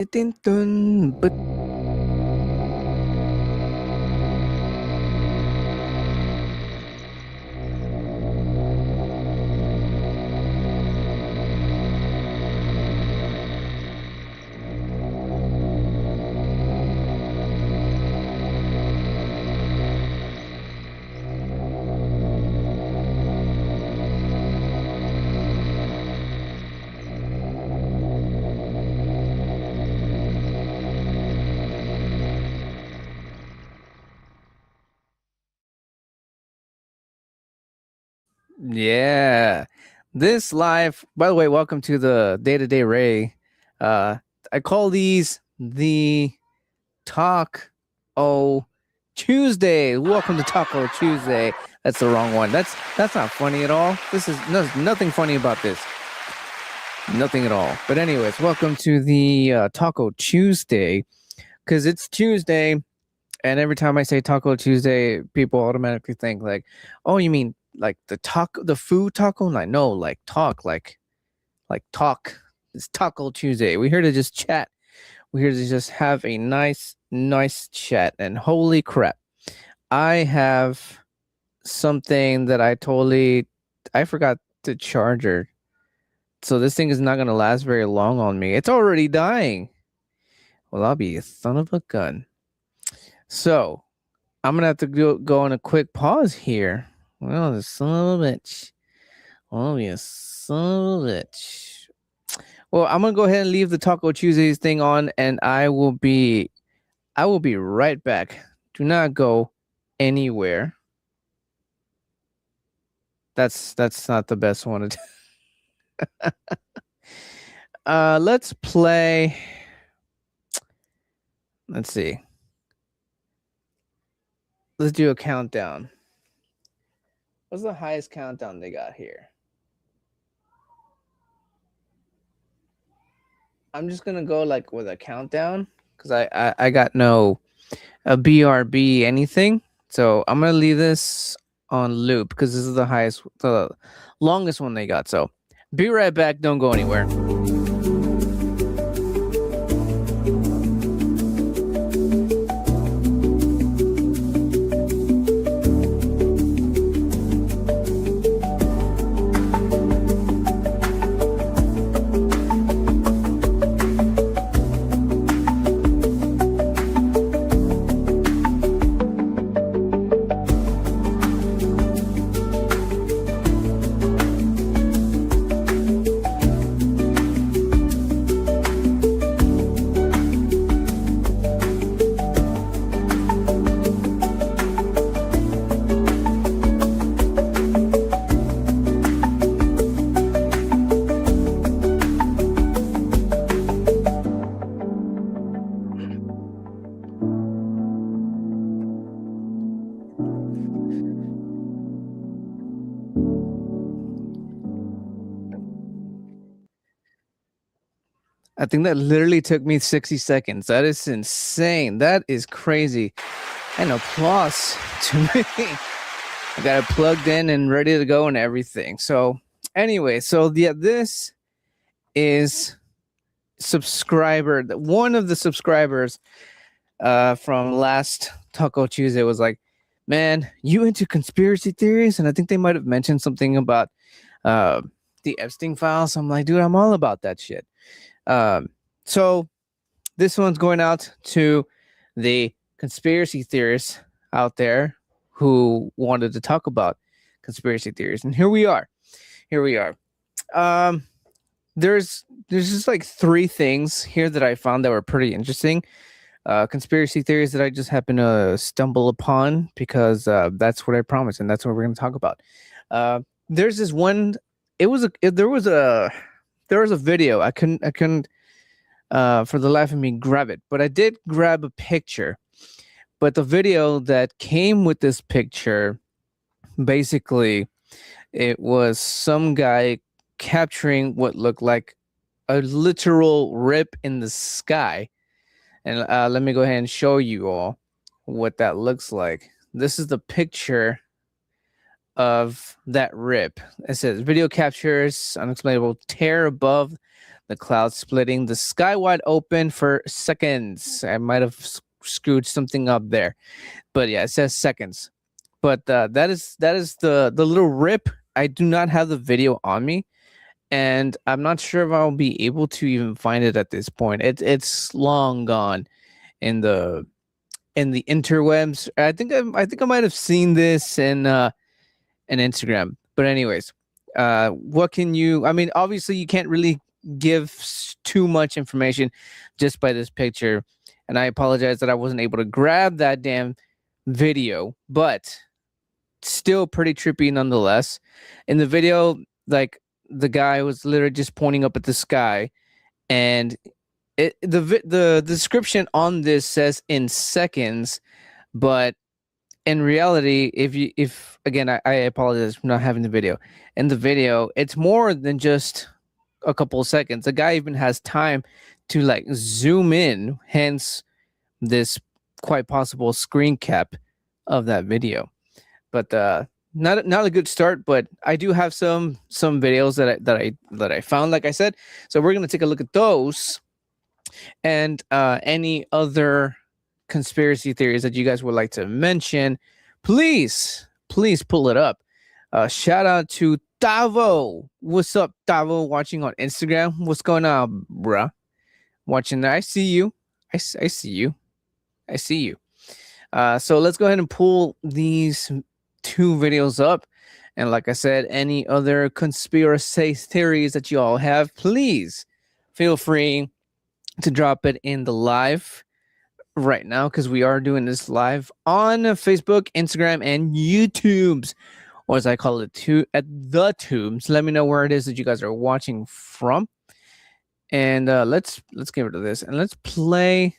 But yeah, this live. By the way, welcome to the day-to-day Ray. Uh, I call these the Talk O Tuesday. Welcome to Taco Tuesday. That's the wrong one. That's not funny at all. This is nothing funny about this. Nothing at all. But anyways, welcome to the Taco Tuesday, because it's Tuesday, and every time I say Taco Tuesday, people automatically think like, oh, you mean like the food taco? Like, no, like talk, like talk. It's Taco Tuesday. We're here to just chat. We're here to just have a nice chat. And holy crap, I have something that I forgot the charger. So this thing is not going to last very long on me. It's already dying. Well, I'll be a son of a gun. So I'm going to have to go on a quick pause here. Well, the son of a bitch. Oh, you son of a bitch. Well, I'm going to go ahead and leave the Taco Tuesdays thing on, and I will be right back. Do not go anywhere. That's not the best one. Let's play. Let's see. Let's do a countdown. What's the highest countdown they got here? I'm just gonna go like with a countdown because I got no a BRB anything. So I'm gonna leave this on loop because this is the longest one they got. So be right back. Don't go anywhere. I think that literally took me 60 seconds. That is insane. That is crazy. And applause to me. I got it plugged in and ready to go and everything. So anyway, so yeah, this is one of the subscribers from last Taco Tuesday was like, man, you into conspiracy theories? And I think they might have mentioned something about the Epstein files. I'm like, dude, I'm all about that shit. So this one's going out to the conspiracy theorists out there who wanted to talk about conspiracy theories. And here we are. There's just like three things here that I found that were pretty interesting. Conspiracy theories that I just happened to stumble upon because that's what I promised, and that's what we're going to talk about. There's this one. There was a video. I couldn't for the life of me grab it, but I did grab a picture. But the video that came with this picture, basically, it was some guy capturing what looked like a literal rip in the sky. And let me go ahead and show you all what that looks like. This is the picture of that rip. It says video captures unexplainable tear above the clouds splitting, the sky wide open for seconds. I might have screwed something up there, but yeah, it says seconds. But that is the little rip. I do not have the video on me, and I'm not sure if I'll be able to even find it at this point. It's long gone in the interwebs. I think I might have seen this in Instagram. But anyways, what can you? I mean, obviously you can't really give too much information just by this picture, and I apologize that I wasn't able to grab that damn video, but still pretty trippy nonetheless. In the video, like the guy was literally just pointing up at the sky, and the description on this says in seconds, but in reality, if again, I apologize for not having the video. In the video, it's more than just a couple of seconds. The guy even has time to like zoom in, hence this quite possible screen cap of that video. But not a good start. But I do have some videos that I found, like I said. So we're gonna take a look at those and any other conspiracy theories that you guys would like to mention. Please pull it up. Shout out to Tavo. What's up, Tavo? Watching on Instagram. What's going on, bruh? Watching there. I see you. I see you. I see you. So let's go ahead and pull these two videos up. And like I said, any other conspiracy theories that you all have, please feel free to drop it in the live right now, because we are doing this live on Facebook, Instagram, and YouTube's, or as I call it, at the tubes. Let me know where it is that you guys are watching from, and let's get rid of this and let's play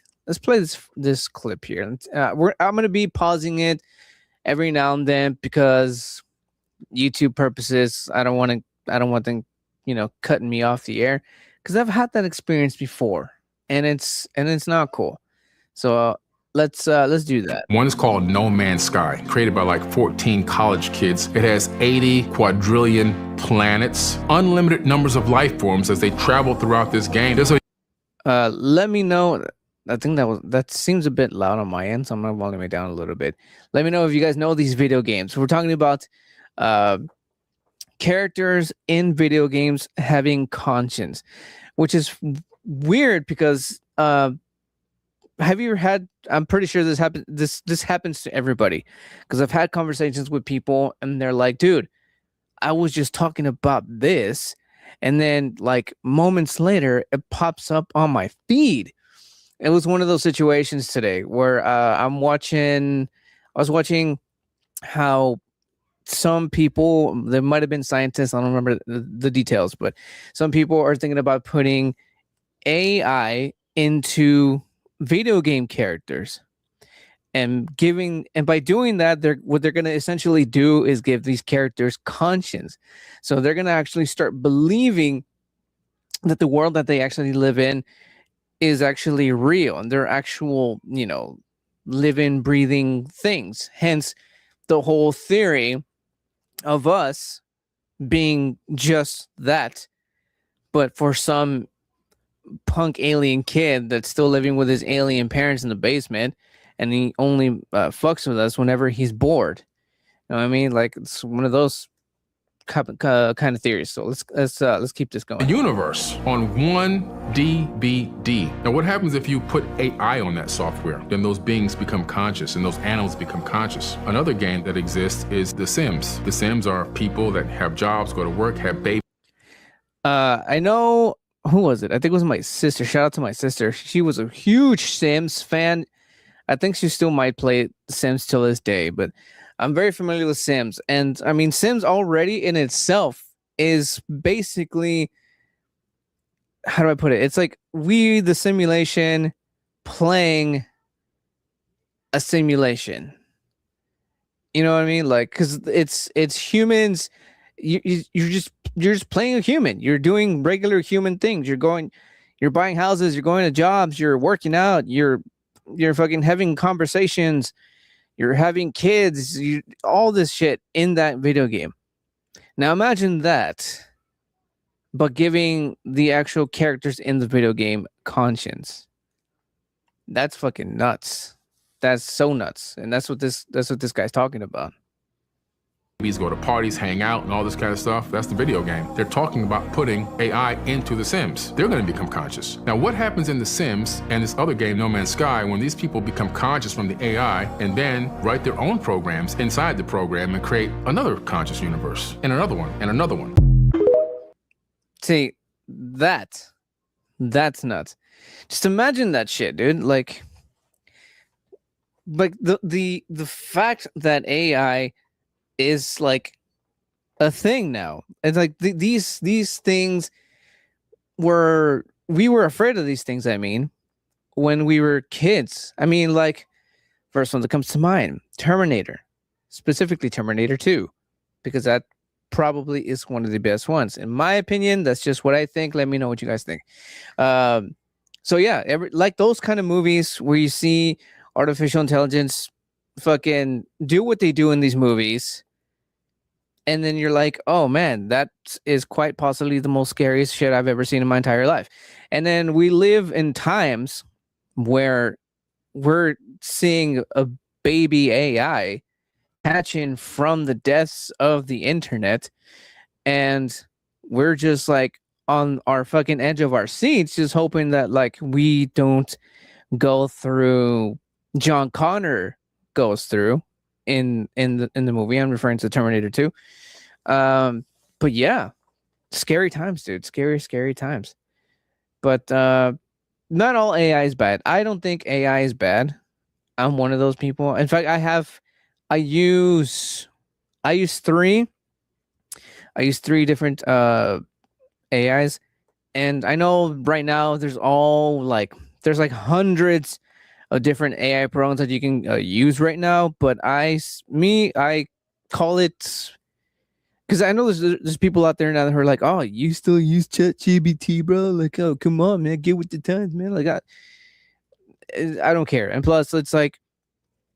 this clip here. I'm gonna be pausing it every now and then because YouTube purposes. I don't want them, cutting me off the air, because I've had that experience before, and it's not cool. So let's do that. One is called No Man's Sky, created by like 14 college kids. It has 80 quadrillion planets, unlimited numbers of life forms as they travel throughout this game. Let me know. I think that seems a bit loud on my end, so I'm gonna volume it down a little bit. Let me know if you guys know these video games. We're talking about characters in video games having conscience, which is weird because have you ever had? I'm pretty sure this happens. This happens to everybody, because I've had conversations with people, and they're like, "Dude, I was just talking about this," and then like moments later, it pops up on my feed. It was one of those situations today where I was watching how some people, there might have been scientists, I don't remember the details, but some people are thinking about putting AI into video game characters, and by doing that, what they're going to essentially do is give these characters conscience. So they're going to actually start believing that the world that they actually live in is actually real, and they're actual, living, breathing things. Hence the whole theory of us being just that, but for some punk alien kid that's still living with his alien parents in the basement, and he only fucks with us whenever he's bored. You know what I mean? Like, it's one of those kind of theories. So let's keep this going. A universe on one DVD. Now, what happens if you put AI on that software? Then those beings become conscious, and those animals become conscious. Another game that exists is The Sims. The Sims are people that have jobs, go to work, have babies. I know. Who was it? I think it was my sister. Shout out to my sister. She was a huge Sims fan. I think she still might play Sims till this day, but I'm very familiar with Sims. And I mean, Sims already in itself is basically, how do I put it? It's like the simulation playing a simulation. You know what I mean? Like, because it's humans. You're just playing a human. You're doing regular human things. You're buying houses. You're going to jobs. You're working out. You're fucking having conversations. You're having kids. All this shit in that video game. Now imagine that but giving the actual characters in the video game conscience. That's fucking nuts. That's so nuts. And that's what this guy's talking about. Babies go to parties, hang out, and all this kind of stuff. That's the video game. They're talking about putting AI into The Sims. They're going to become conscious. Now, what happens in The Sims and this other game, No Man's Sky, when these people become conscious from the AI and then write their own programs inside the program and create another conscious universe and another one and another one? See, that's nuts. Just imagine that shit, dude. Like the fact that AI is like a thing now. It's like these things we were afraid of these things. I mean, when we were kids. I mean, like, first one that comes to mind, Terminator, specifically Terminator 2, because that probably is one of the best ones. In my opinion, that's just what I think. Let me know what you guys think. So yeah, like those kind of movies where you see artificial intelligence fucking do what they do in these movies, and then you're like, oh man, that is quite possibly the most scariest shit I've ever seen in my entire life. And then we live in times where we're seeing a baby AI hatching from the depths of the internet, and we're just like on our fucking edge of our seats, just hoping that like we don't go through John Connor goes through in the movie. I'm referring to Terminator 2. But yeah, scary times, dude. Scary times. But not all AI is bad. I don't think AI is bad. I'm one of those people. In fact, I use three different AIs, and I know right now there's like hundreds of different AI programs that you can use right now. But I call it, because I know there's people out there now who are like, oh, you still use ChatGPT, bro? Like, oh, come on, man, get with the times, man. Like, I don't care. And plus, it's like,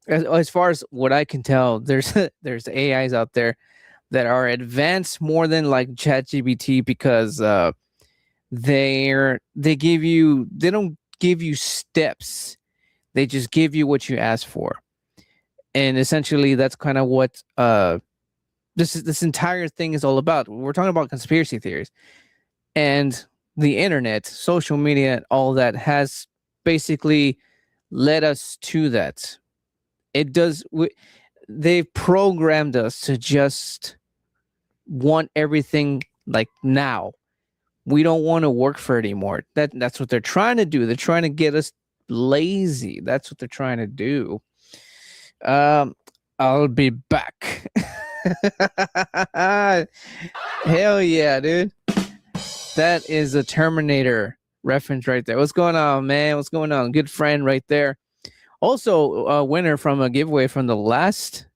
as far as what I can tell, there's AIs out there that are advanced more than like ChatGPT, because they don't give you steps. They just give you what you ask for. And essentially that's kind of what this entire thing is all about. We're talking about conspiracy theories, and the internet, social media, all that has basically led us to that. They've programmed us to just want everything like now. We don't want to work for it anymore. That's what they're trying to do. They're trying to get us lazy. That's what they're trying to do. I'll be back. Hell yeah, dude. That is a Terminator reference right there. What's going on, man? What's going on? Good friend right there. Also, a winner from a giveaway from the last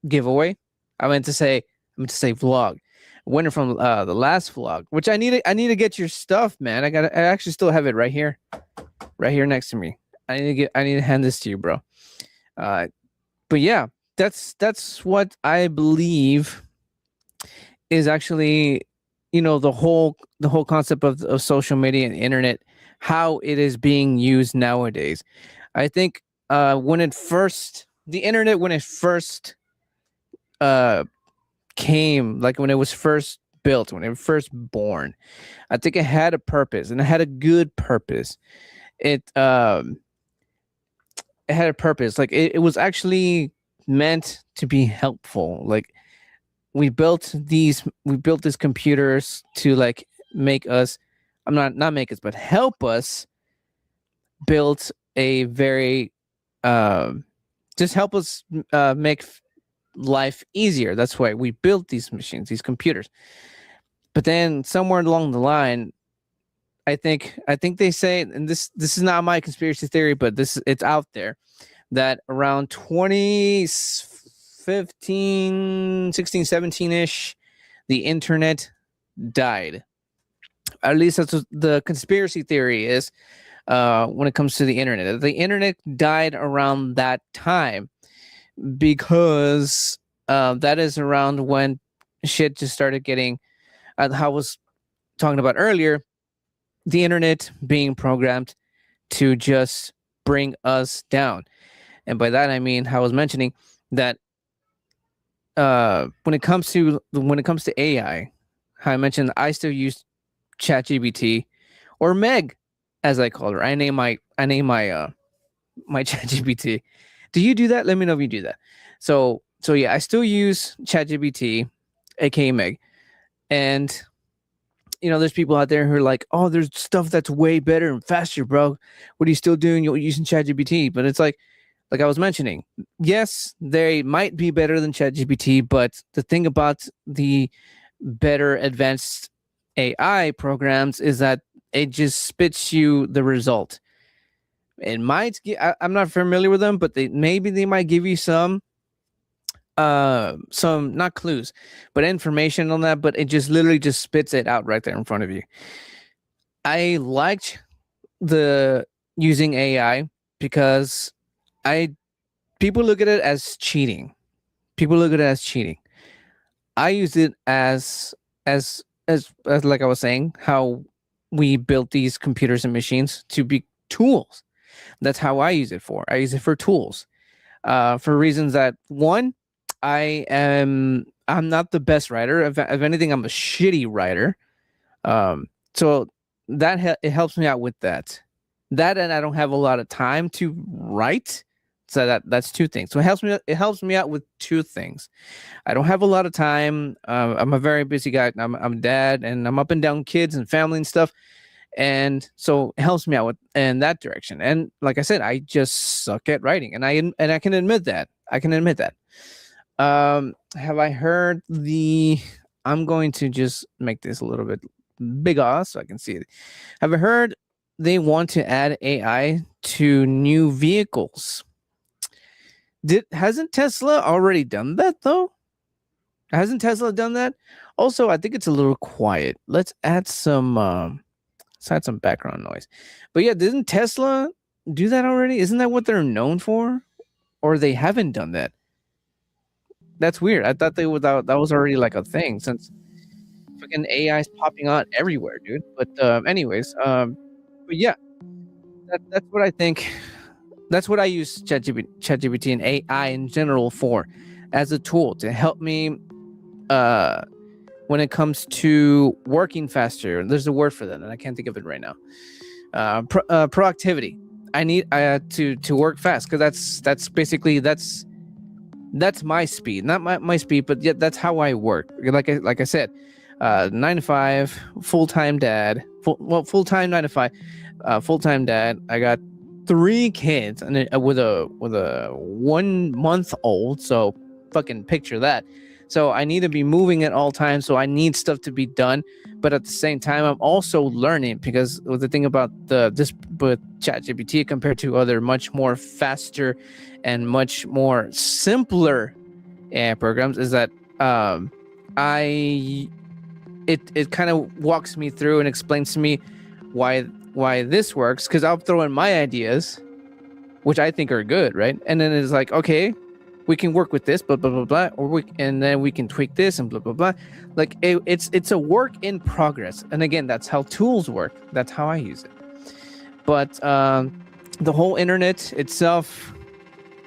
giveaway. I meant to say vlog. Winner from the last vlog, which I need to get your stuff, man. I actually still have it right here next to me. I need to hand this to you, bro. But yeah, that's what I believe is actually, the whole concept of social media and internet, how it is being used nowadays. I think when it first came, like when it was first built, when it was first born, I think it had a purpose, and it had a good purpose. It had a purpose. Like it was actually meant to be helpful. Like we built these computers to like make us, not make us, but help us build a very just help us make life easier. That's why we built these machines, these computers. But then somewhere along the line, I think they say, and this is not my conspiracy theory, but it's out there, that around 2015, 16, 17-ish, the internet died. At least that's what the conspiracy theory is when it comes to the internet. The internet died around that time, because that is around when shit just started getting how I was talking about earlier, the internet being programmed to just bring us down. And by that I mean, how I was mentioning that when it comes to AI, how I mentioned I still use ChatGPT or Meg, as I call her. I name my my ChatGPT. Do you do that? Let me know if you do that. So yeah, I still use ChatGPT, aka Meg, and there's people out there who are like, oh, there's stuff that's way better and faster, bro. What are you still doing? You're using ChatGPT, but it's like I was mentioning, yes, they might be better than ChatGPT, but the thing about the better advanced AI programs is that it just spits you the result. It might I'm not familiar with them, but they might give you some not clues, but information on that, but it just literally just spits it out right there in front of you. I liked the using AI because I people look at it as cheating. People look at it as cheating. I use it as like I was saying, how we built these computers and machines to be tools. That's how I use it for. I use it for tools. For reasons that, one, I'm not the best writer. If anything, I'm a shitty writer. So it helps me out with that. That, and I don't have a lot of time to write. So that's two things. So it helps me out with two things. I don't have a lot of time. I'm a very busy guy. I'm a dad, and I'm up and down kids and family and stuff. And so it helps me out in that direction. And like I said, I just suck at writing, and I can admit that. Have I heard the? I'm going to just make this a little bit bigger so I can see it. Have I heard they want to add AI to new vehicles? Hasn't Tesla already done that though? Hasn't Tesla done that? Also, I think it's a little quiet. Let's add some background noise. But yeah, didn't Tesla do that already? Isn't that what they're known for? Or they haven't done that? That's weird. I thought that was already like a thing, since fucking AI is popping out everywhere, dude. But but yeah, that's what I think. That's what I use ChatGPT and AI in general for, as a tool to help me when it comes to working faster. There's a word for that, and I can't think of it right now. Productivity. I need to work fast, because that's basically that's my speed, not my speed, but yet that's how I work. Like I said, 9 to 5, full-time dad. Full-time 9 to 5, full-time dad. I got 3 kids, and with a 1 month old. So fucking picture that. So I need to be moving at all times. So I need stuff to be done, but at the same time, I'm also learning, because the thing about this with ChatGPT compared to other much more faster and much more simpler AI programs is that it kind of walks me through and explains to me why this works, because I'll throw in my ideas, which I think are good, right? And then it's like, okay, we can work with this, blah blah blah blah, and then we can tweak this and blah blah blah. Like it's a work in progress, and again, that's how tools work. That's how I use it. But the whole internet itself,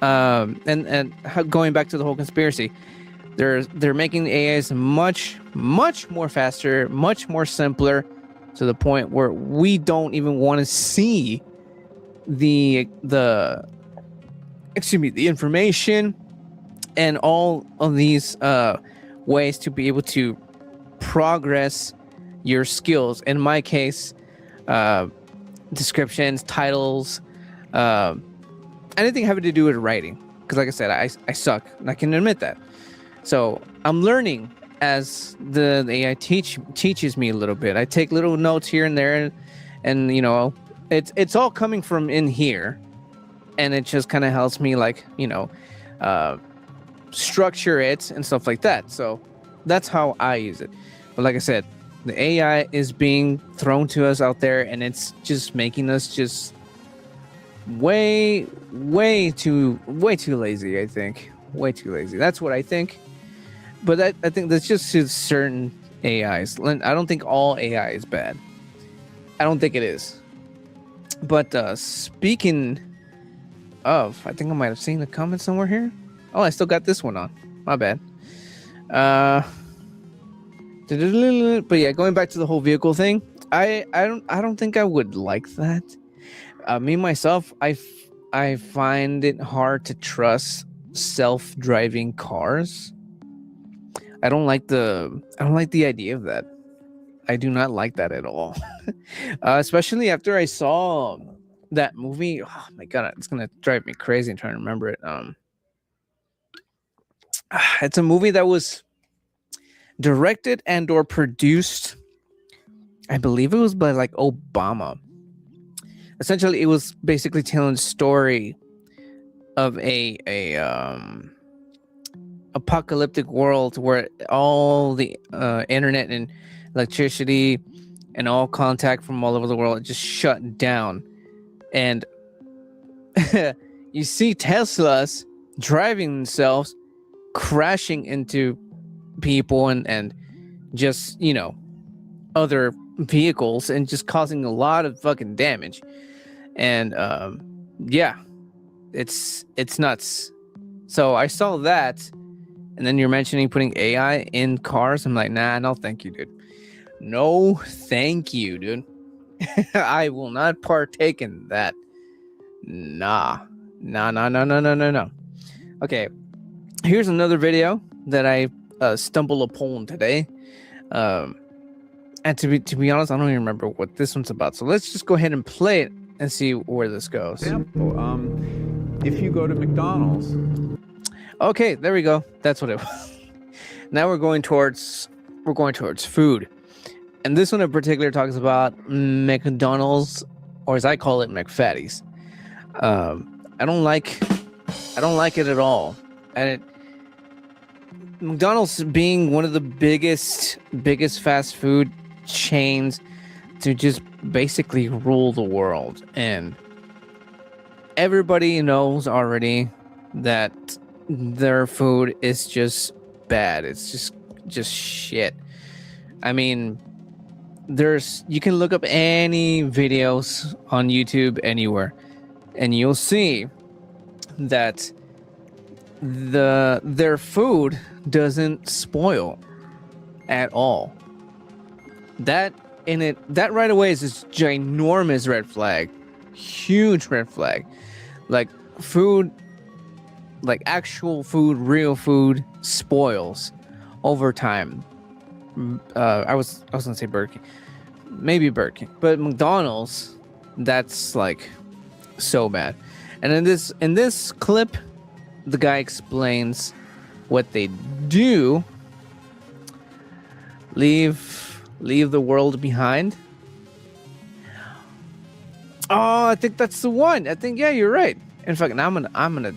and going back to the whole conspiracy, they're making the AIs much more faster, much more simpler, to the point where we don't even want to see the information and all of these ways to be able to progress your skills. In my case, descriptions, titles, anything having to do with writing. Because like I said, I suck, and I can admit that. So I'm learning as the AI teaches me a little bit. I take little notes here and there, and it's all coming from in here, and it just kind of helps me structure it and stuff like that. So that's how I use it. But like I said, the AI is being thrown to us out there, and it's just making us just way too lazy. I think way too lazy. That's what I think. But I think that's just to certain AIs. I don't think all AI is bad. I don't think it is. But speaking of, I think I might have seen the comment somewhere here. Oh, I still got this one on. My bad. But yeah, going back to the whole vehicle thing, I don't think I would like that. Me myself, I find it hard to trust self-driving cars. I don't like the idea of that. I do not like that at all. Especially after I saw that movie. Oh my god, it's gonna drive me crazy trying to remember it. It's a movie that was directed and or produced, I believe it was by like Obama. Essentially, it was basically telling the story of a apocalyptic world where all the internet and electricity and all contact from all over the world just shut down, and you see Teslas driving themselves, crashing into people and just, you know, other vehicles, and just causing a lot of fucking damage. And yeah, it's nuts. So I saw that, and then you're mentioning putting AI in cars. I'm like, nah, no thank you, dude. No thank you, dude. I will not partake in that. Nah. No. Okay, here's another video that I stumbled upon today. And to be honest, I don't even remember what this one's about. So let's just go ahead and play it and see where this goes. If you go to McDonald's. Okay, there we go. That's what it was. Now we're going towards food. And this one in particular talks about McDonald's, or as I call it, McFatties. I don't like it at all. And McDonald's being one of the biggest fast food chains to just basically rule the world, and everybody knows already that their food is just bad. It's just shit. I mean, you can look up any videos on YouTube anywhere, and you'll see that their food doesn't spoil at all. That right away is this ginormous red flag, huge red flag. Like food, like actual food, real food spoils over time. I was gonna say Burger King, maybe Burger King, but McDonald's, that's like so bad. And in this clip, the guy explains what they do. Leave the world behind. Oh, I think that's the one. I think, yeah, you're right. In fact, now I'm gonna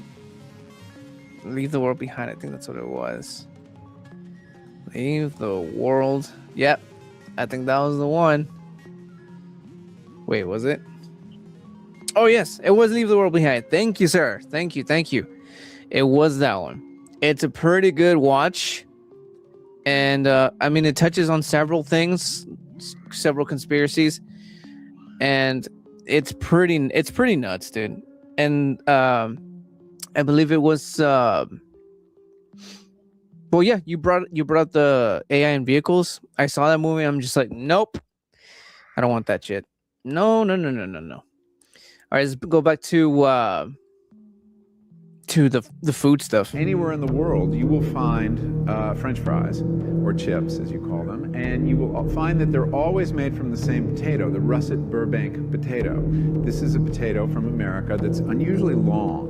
leave the world behind. I think that's what it was. Leave the world. Yep, I think that was the one. Wait, was it? Oh yes, it was leave the world behind. Thank you, sir. Thank you. It was that one. It's a pretty good watch. And I mean, it touches on several things, several conspiracies, and it's pretty nuts, dude. And I believe it was well, yeah, you brought the AI in vehicles. I saw that movie. I'm just like, nope, I don't want that shit. No. All right, let's go back to the food stuff. Anywhere in the world, you will find French fries, or chips, as you call them, and you will find that they're always made from the same potato, the russet Burbank potato. This is a potato from America that's unusually long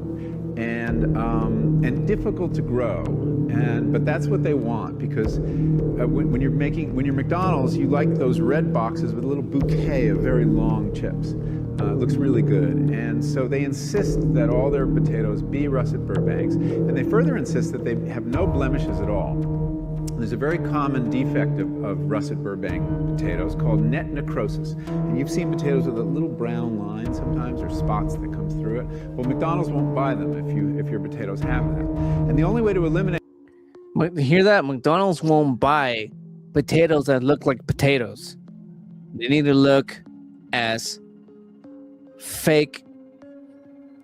and difficult to grow, but that's what they want, because when you're McDonald's, you like those red boxes with a little bouquet of very long chips. It looks really good, and so they insist that all their potatoes be russet Burbanks, and they further insist that they have no blemishes at all. There's a very common defect of russet Burbank potatoes called net necrosis, and you've seen potatoes with a little brown line sometimes, or spots that come through it. Well, McDonald's won't buy them if your potatoes have that, and the only way to eliminate. Hear that? McDonald's won't buy potatoes that look like potatoes. They need to look as fake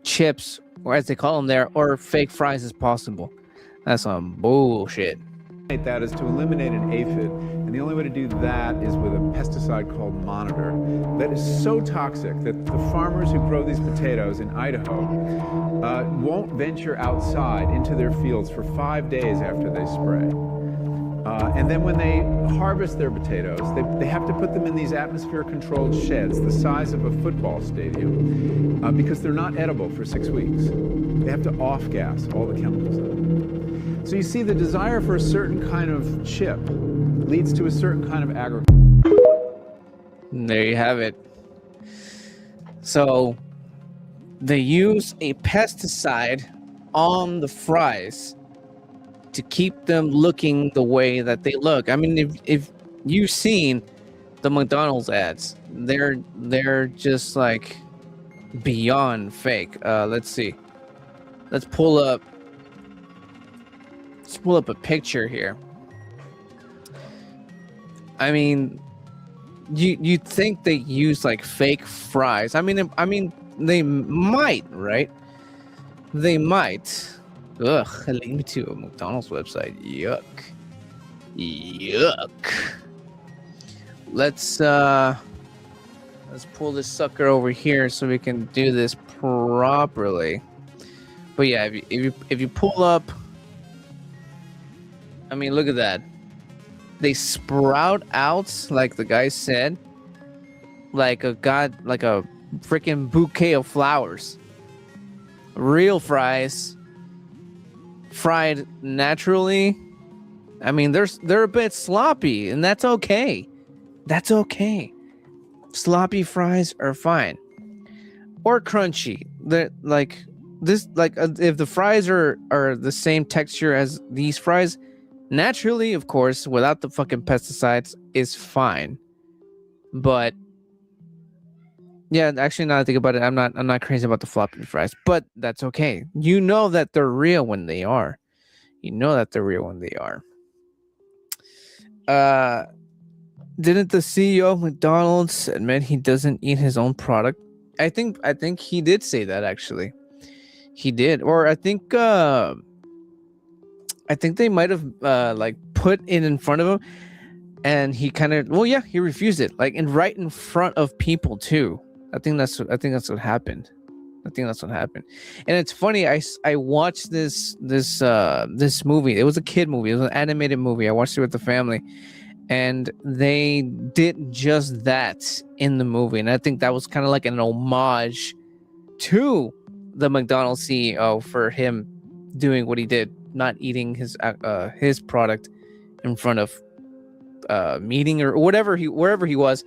chips, or as they call them there, or fake fries as possible. That's some bullshit. That is to eliminate an aphid, and the only way to do that is with a pesticide called Monitor that is so toxic that the farmers who grow these potatoes in Idaho won't venture outside into their fields for 5 days after they spray. And then when they harvest their potatoes, they have to put them in these atmosphere-controlled sheds the size of a football stadium because they're not edible for 6 weeks. They have to off-gas all the chemicals in them. So you see, the desire for a certain kind of chip leads to a certain kind of agriculture. There you have it. So they use a pesticide on the fries to keep them looking the way that they look. I mean, if you've seen the McDonald's ads, they're just like beyond fake. Let's see. Let's pull up a picture here. I mean, you'd think they use like fake fries. I mean they might, right? They might. Ugh, link me to a McDonald's website. Yuck. Let's pull this sucker over here so we can do this properly. But yeah, if you pull up, I mean, look at that. They sprout out, like the guy said, like a freaking bouquet of flowers. Real fries, fried naturally. I mean, they're a bit sloppy, and that's okay. That's okay. Sloppy fries are fine, or crunchy. They're like this. Like if the fries are the same texture as these fries, naturally, of course, without the fucking pesticides, is fine. But yeah, actually, now that I think about it, I'm not crazy about the floppy fries, but that's okay. You know that they're real when they are. You know that they're real when they are. Didn't the CEO of McDonald's admit he doesn't eat his own product? I think he did say that, actually. He did, or I think they might have like put it in front of him, and he kind of, well, yeah, he refused it, like right in front of people too. I think that's what happened. And it's funny. I watched this movie. It was a kid movie. It was an animated movie. I watched it with the family, and they did just that in the movie. And I think that was kind of like an homage to the McDonald's CEO for him doing what he did, not eating his product in front of meeting or wherever he was,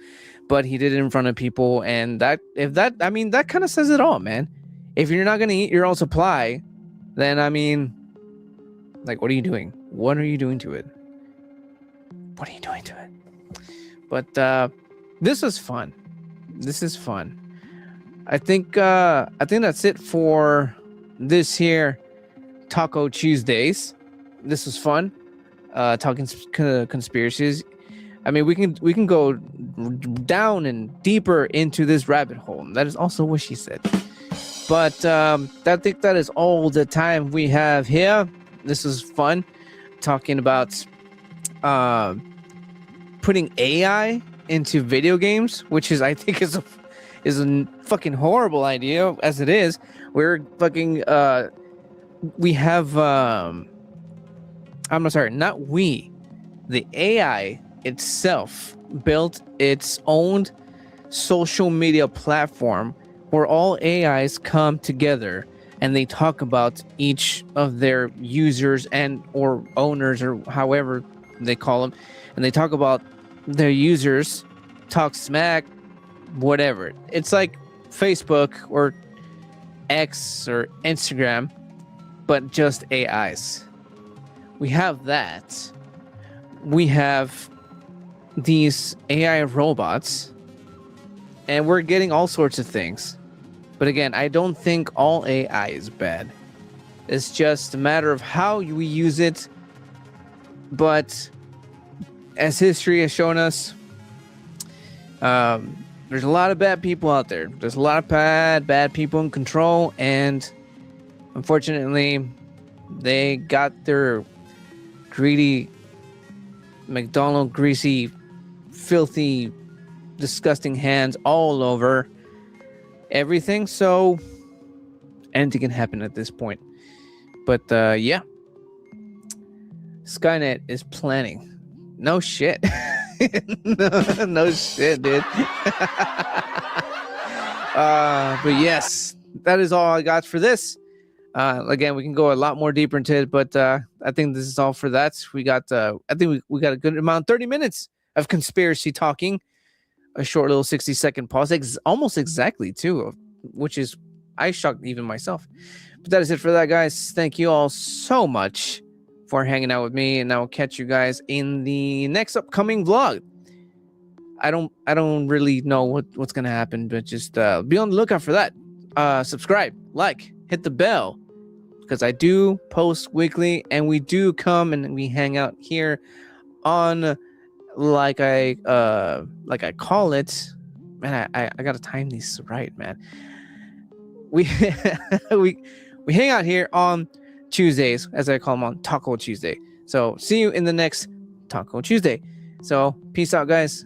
but he did it in front of people. And that kind of says it all, man. If you're not gonna eat your own supply, then I mean, like, what are you doing? What are you doing to it? But this is fun. I think that's it for this here Taco Tuesdays. This was fun. Talking conspiracies. I mean, we can go down and deeper into this rabbit hole. That is also what she said. But I think that is all the time we have here. This is fun, talking about putting AI into video games, which is, I think, is a fucking horrible idea as it is. We're fucking we have the AI itself built its own social media platform where all AIs come together and they talk about each of their users and or owners, or however they call them, and they talk about their users, talk smack, whatever. It's like Facebook or X or Instagram, but just AIs. We have that. We have these AI robots, and we're getting all sorts of things. But again, I don't think all AI is bad. It's just a matter of how we use it. But as history has shown us, there's a lot of bad people out there. There's a lot of bad people in control, and unfortunately, they got their greedy, McDonald greasy, filthy, disgusting hands all over everything. So anything can happen at this point. But yeah, Skynet is planning. No shit. no shit, dude. But yes, that is all I got for this. Again, we can go a lot more deeper into it, but I think this is all for that. We got I think we got a good amount, 30 minutes of conspiracy talking, a short little 60-second pause, almost exactly too, which is, I shocked even myself. But that is it for that, guys. Thank you all so much for hanging out with me, and I'll catch you guys in the next upcoming vlog. I don't really know what's gonna happen, but just be on the lookout for that. Subscribe, like, hit the bell, because I do post weekly, and we do come and we hang out here on, like I call it, man. I gotta time these right, man. We we hang out here on Tuesdays, as I call them, on Taco Tuesday. So see you in the next Taco Tuesday. So peace out, guys.